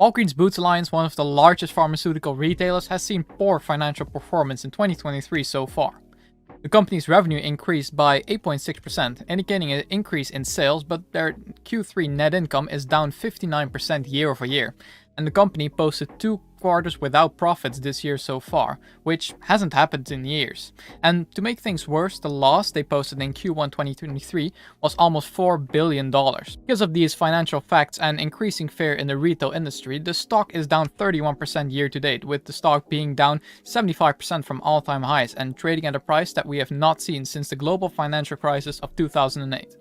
Walgreens Boots Alliance, one of the largest pharmaceutical retailers, has seen poor financial performance in 2023 so far. The company's revenue increased by 8.6%, indicating an increase in sales, but their Q3 net income is down 59% year over year, and the company posted 2 quarters without profits this year so far, which hasn't happened in years. And to make things worse, the loss they posted in Q1 2023 was almost $4 billion. Because of these financial facts and increasing fear in the retail industry, the stock is down 31% year to date, with the stock being down 75% from all-time highs and trading at a price that we have not seen since the global financial crisis of 2008.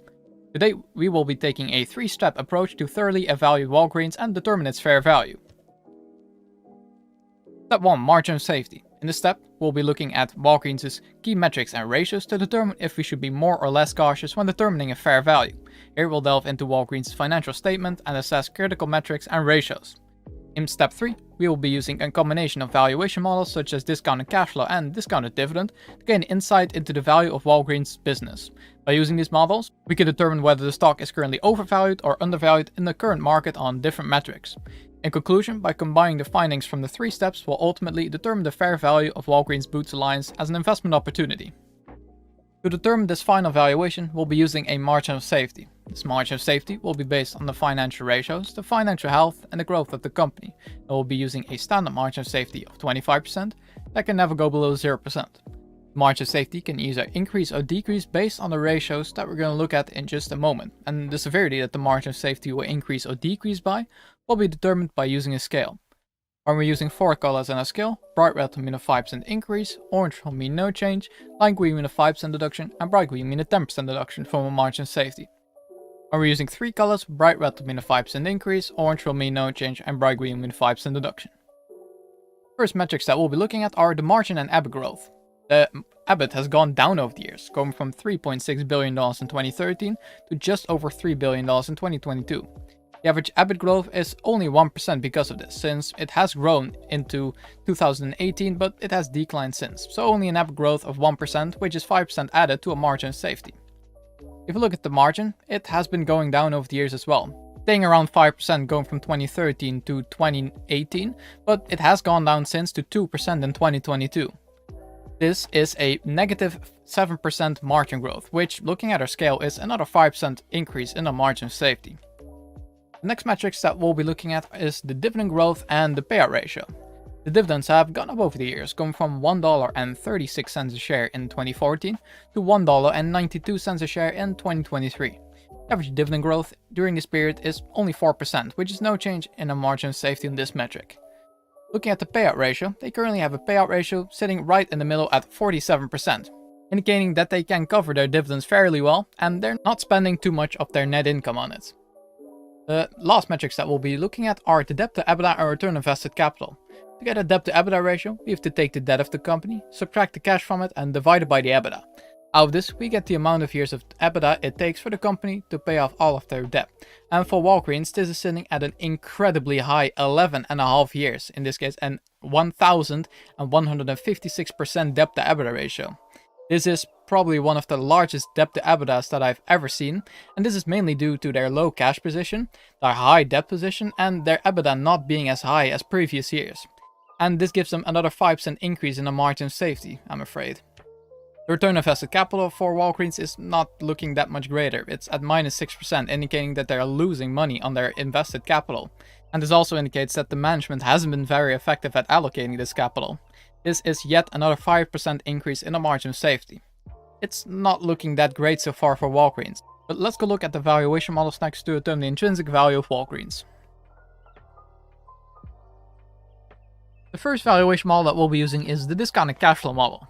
Today, we will be taking a 3-step approach to thoroughly evaluate Walgreens and determine its fair value. Step 1. Margin of safety. In this step, we'll be looking at Walgreens' key metrics and ratios to determine if we should be more or less cautious when determining a fair value. Here we'll delve into Walgreens' financial statement and assess critical metrics and ratios. In step 3, we will be using a combination of valuation models such as discounted cash flow and discounted dividend to gain insight into the value of Walgreens' business. By using these models, we can determine whether the stock is currently overvalued or undervalued in the current market on different metrics. In conclusion, by combining the findings from the 3 steps, we'll ultimately determine the fair value of Walgreens Boots Alliance as an investment opportunity. To determine this final valuation, we'll be using a margin of safety. This margin of safety will be based on the financial ratios, the financial health, and the growth of the company. And we'll be using a standard margin of safety of 25% that can never go below 0%. Margin of safety can either increase or decrease based on the ratios that we're going to look at in just a moment, and the severity that the margin of safety will increase or decrease by will be determined by using a scale. When we're using 4 colors on a scale, bright red will mean a 5% increase, orange will mean no change, light green mean a 5% deduction, and bright green mean a 10% deduction from a margin of safety. When we're using 3 colors, bright red will mean a 5% increase, orange will mean no change, and bright green will mean a 5% deduction. First metrics that we'll be looking at are the margin and EBIT growth. The EBIT has gone down over the years, going from $3.6 billion in 2013 to just over $3 billion in 2022. The average EBIT growth is only 1% because of this, since it has grown into 2018, but it has declined since. So only an EBIT growth of 1%, which is 5% added to a margin of safety. If you look at the margin, it has been going down over the years as well, staying around 5% going from 2013 to 2018, but it has gone down since to 2% in 2022. This is a negative 7% margin growth, which, looking at our scale, is another 5% increase in the margin of safety. The next metrics that we'll be looking at is the dividend growth and the payout ratio. The dividends have gone up over the years, going from $1.36 a share in 2014 to $1.92 a share in 2023. Average dividend growth during this period is only 4%, which is no change in the margin of safety on this metric. Looking at the payout ratio, they currently have a payout ratio sitting right in the middle at 47%, indicating that they can cover their dividends fairly well and they're not spending too much of their net income on it. The last metrics that we'll be looking at are the debt to EBITDA and return on invested capital. To get a debt to EBITDA ratio, we have to take the debt of the company, subtract the cash from it, and divide it by the EBITDA. Out of this, we get the amount of years of EBITDA it takes for the company to pay off all of their debt. And for Walgreens, this is sitting at an incredibly high 11.5 years, in this case an 1,156% debt to EBITDA ratio. This is probably one of the largest debt to EBITDAs that I've ever seen, and this is mainly due to their low cash position, their high debt position, and their EBITDA not being as high as previous years. And this gives them another 5% increase in the margin of safety, I'm afraid. The return on invested capital for Walgreens is not looking that much greater. It's at minus 6%, indicating that they are losing money on their invested capital. And this also indicates that the management hasn't been very effective at allocating this capital. This is yet another 5% increase in the margin of safety. It's not looking that great so far for Walgreens, but let's go look at the valuation models next to determine the intrinsic value of Walgreens. The first valuation model that we'll be using is the discounted cash flow model.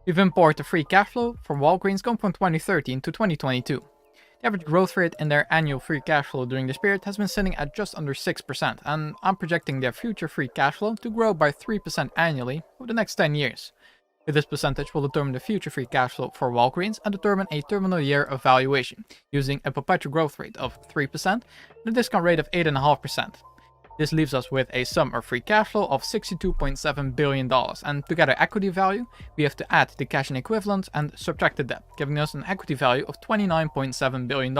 We've imported the free cash flow from Walgreens going from 2013 to 2022. The average growth rate in their annual free cash flow during this period has been sitting at just under 6%, and I'm projecting their future free cash flow to grow by 3% annually over the next 10 years. With this percentage, we'll determine the future free cash flow for Walgreens and determine a terminal year of valuation, using a perpetual growth rate of 3% and a discount rate of 8.5%. This leaves us with a sum of free cash flow of $62.7 billion, and to get our equity value, we have to add the cash and equivalents and subtract the debt, giving us an equity value of $29.7 billion.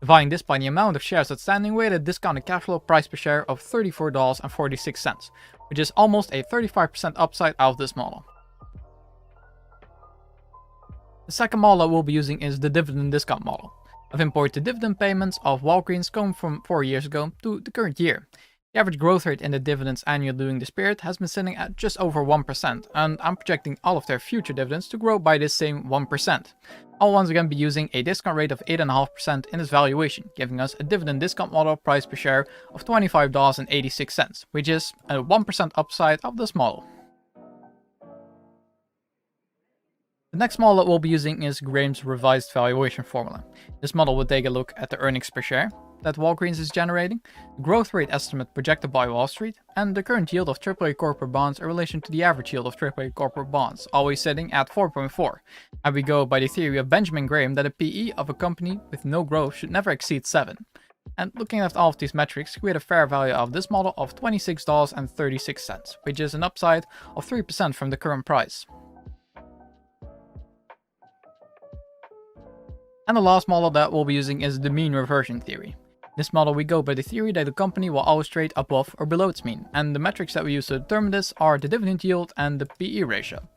Dividing this by the amount of shares outstanding, we had a discounted cash flow price per share of $34.46, which is almost a 35% upside out of this model. The second model we'll be using is the dividend discount model. I've imported the dividend payments of Walgreens going from 4 years ago to the current year. The average growth rate in the dividends annually during this period has been sitting at just over 1%, and I'm projecting all of their future dividends to grow by this same 1%. I'll once again be using a discount rate of 8.5% in this valuation, giving us a dividend discount model price per share of $25.86, which is a 1% upside of this model. The next model that we'll be using is Graham's revised valuation formula. This model will take a look at the earnings per share that Walgreens is generating, the growth rate estimate projected by Wall Street, and the current yield of AAA corporate bonds in relation to the average yield of AAA corporate bonds, always sitting at 4.4. And we go by the theory of Benjamin Graham that a PE of a company with no growth should never exceed 7. And looking at all of these metrics, we had a fair value of this model of $26.36, which is an upside of 3% from the current price. And the last model that we'll be using is the mean reversion theory. In this model we go by the theory that a company will always trade above or below its mean, and the metrics that we use to determine this are the dividend yield and the PE ratio.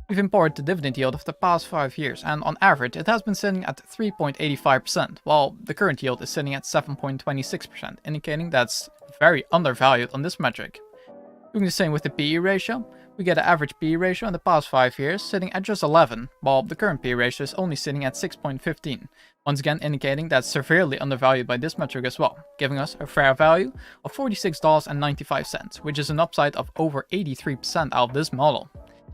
We've imported the dividend yield of the past 5 years, and on average it has been sitting at 3.85%, while the current yield is sitting at 7.26%, indicating that's very undervalued on this metric. Doing the same with the PE ratio, we get an average PE ratio in the past 5 years sitting at just 11, while the current PE ratio is only sitting at 6.15, once again indicating that's severely undervalued by this metric as well, giving us a fair value of $46.95, which is an upside of over 83% out of this model.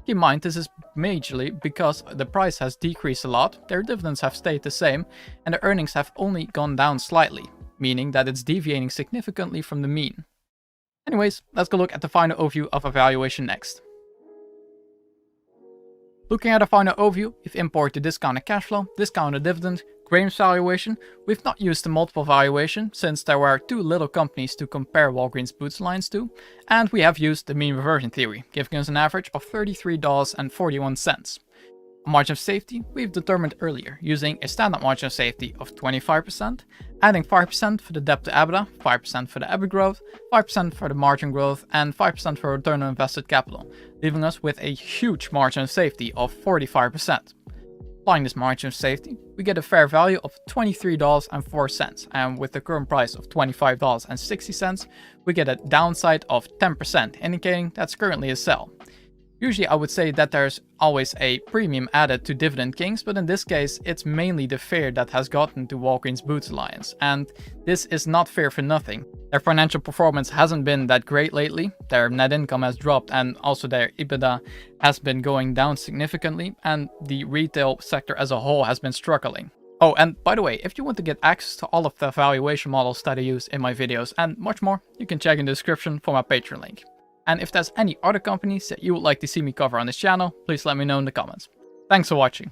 Keep in mind, this is majorly because the price has decreased a lot, their dividends have stayed the same, and the earnings have only gone down slightly, meaning that it's deviating significantly from the mean. Anyways, let's go look at the final overview of a valuation next. Looking at a final overview, we've imported the discounted cash flow, discounted dividend, Graham's valuation. We've not used the multiple valuation since there were too little companies to compare Walgreens Boots Alliance to, and we have used the mean reversion theory, giving us an average of $33.41. A margin of safety we've determined earlier using a standard margin of safety of 25%, adding 5% for the debt to EBITDA, 5% for the EBIT growth, 5% for the margin growth, and 5% for return on invested capital, leaving us with a huge margin of safety of 45%. Applying this margin of safety, we get a fair value of $23.04, and with the current price of $25.60, we get a downside of 10%, indicating that's currently a sell. Usually I would say that there's always a premium added to Dividend Kings, but in this case it's mainly the fear that has gotten to Walgreens Boots Alliance, and this is not fear for nothing. Their financial performance hasn't been that great lately, their net income has dropped and also their EBITDA has been going down significantly, and the retail sector as a whole has been struggling. Oh, and by the way, if you want to get access to all of the valuation models that I use in my videos and much more, you can check in the description for my Patreon link. And if there's any other companies that you would like to see me cover on this channel, please let me know in the comments. Thanks for watching.